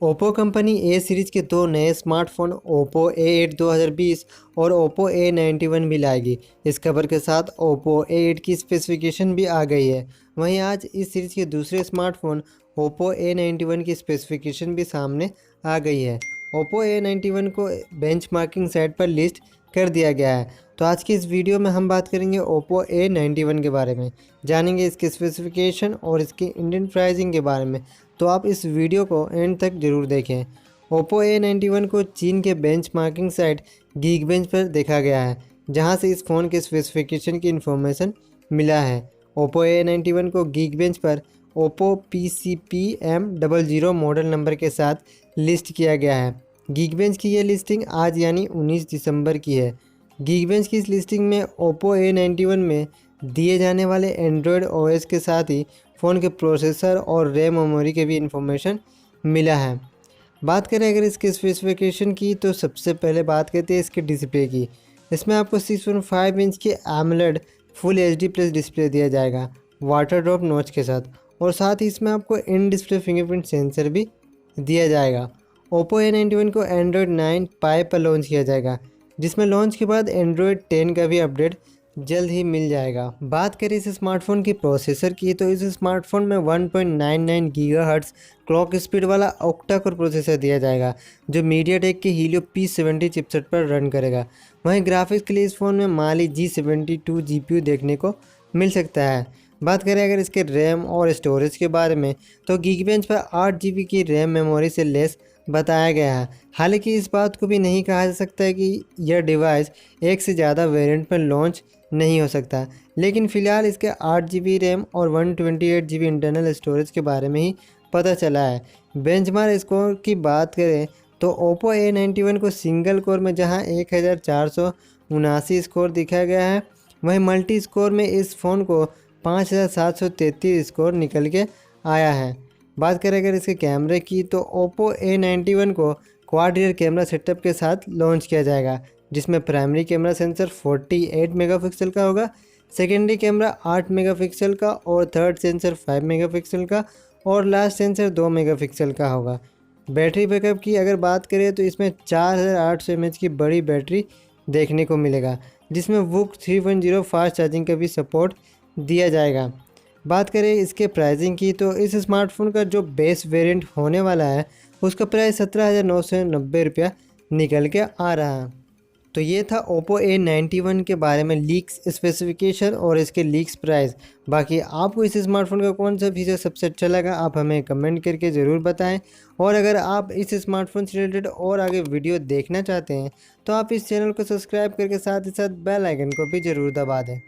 Oppo company ए series के दो नए स्मार्टफोन ओप्पो A8 2020 और ओप्पो A91 भी लाएगी। इस खबर के साथ ओप्पो A8 की स्पेसिफिकेशन भी आ गई है। वहीं आज इस सीरीज़ के दूसरे स्मार्टफोन ओप्पो A91 की स्पेसिफिकेशन भी सामने आ गई है। ओप्पो A91 को बेंचमार्किंग साइट पर लिस्ट कर दिया गया है। तो आज की इस वीडियो में हम बात करेंगे ओप्पो A91 के बारे में, जानेंगे इसके स्पेसिफिकेशन और इसकी इंडियन प्राइसिंग के बारे में। तो आप इस वीडियो को एंड तक जरूर देखें। ओप्पो A91 को चीन के बेंचमार्किंग साइट गीकबेंच पर देखा गया है, जहां से इस फ़ोन के स्पेसिफिकेशन की इन्फॉर्मेशन मिला है। ओप्पो A91 को गीकबेंच पर ओप्पो PCPM00 मॉडल नंबर के साथ लिस्ट किया गया है। गीकबेंच की यह लिस्टिंग आज यानी 19 दिसंबर की है। गीकबेंच की इस लिस्टिंग में ओप्पो A91 में दिए जाने वाले एंड्रॉयड ओएस के साथ ही फ़ोन के प्रोसेसर और रैम मेमोरी के भी इंफॉर्मेशन मिला है। बात करें अगर इसके स्पेसिफिकेशन की, तो सबसे पहले बात करते हैं इसके डिस्प्ले की। इसमें आपको 6.5 इंच की AMOLED full HD plus display दिया जाएगा वाटर ड्रॉप नॉच के साथ, और साथ ही इसमें आपको इन डिस्प्ले फिंगरप्रिंट सेंसर भी दिया जाएगा। ओप्पो A91 को एंड्रॉयड 9 पाई पर लॉन्च किया जाएगा, जिसमें लॉन्च के बाद एंड्रॉयड 10 का भी अपडेट जल्द ही मिल जाएगा। बात करें इस स्मार्टफोन की प्रोसेसर की, तो इस स्मार्टफोन में 1.99 गीगाहर्ट्ज़ क्लॉक स्पीड वाला ऑक्टा कोर प्रोसेसर दिया जाएगा, जो मीडियाटेक के हीलियो P70 चिपसेट पर रन करेगा। वहीं ग्राफिक्स के लिए इस फ़ोन में माली G72 GPU देखने को मिल सकता है। बात करें अगर इसके रैम और स्टोरेज के बारे में, तो गीकबेंच पर 8 GB की रैम मेमोरी से लेस बताया गया है। हालांकि इस बात को भी नहीं कहा जा सकता है कि यह डिवाइस एक से ज़्यादा वेरिएंट पर लॉन्च नहीं हो सकता, लेकिन फ़िलहाल इसके 8 GB रैम और 128 GB इंटरनल स्टोरेज के बारे में ही पता चला है। बेंचमार्क स्कोर की बात करें तो ओप्पो A91 को सिंगल कोर में जहां 1479 स्कोर दिखाया गया है, वहीं मल्टी स्कोर में इस फ़ोन को 5733 स्कोर निकल के आया है। बात करें अगर इसके कैमरे की, तो ओप्पो A91 को क्वाड रियर कैमरा सेटअप के साथ लॉन्च किया जाएगा, जिसमें प्राइमरी कैमरा सेंसर 48 मेगापिक्सल का होगा, सेकेंडरी कैमरा 8 मेगापिक्सल का और थर्ड सेंसर 5 मेगापिक्सल का और लास्ट सेंसर 2 मेगापिक्सल का होगा। बैटरी बैकअप की अगर बात करें तो इसमें 4800 mAh की बड़ी बैटरी देखने को मिलेगा, जिसमें वुक 3.0 फास्ट चार्जिंग का भी सपोर्ट दिया जाएगा। बात करें इसके प्राइसिंग की, तो इस स्मार्टफोन का जो बेस वेरिएंट होने वाला है उसका प्राइस 17,990 रुपया निकल के आ रहा है। तो ये था ओप्पो A91 के बारे में लीक्स स्पेसिफिकेशन और इसके लीक्स प्राइस। बाकी आपको इस स्मार्टफोन का कौन सा फीचर सबसे अच्छा लगा, आप हमें कमेंट करके ज़रूर बताएं। और अगर आप इस स्मार्टफोन से रिलेटेड और आगे वीडियो देखना चाहते हैं, तो आप इस चैनल को सब्सक्राइब करके साथ ही साथ बेल आइकन को भी ज़रूर दबा दें।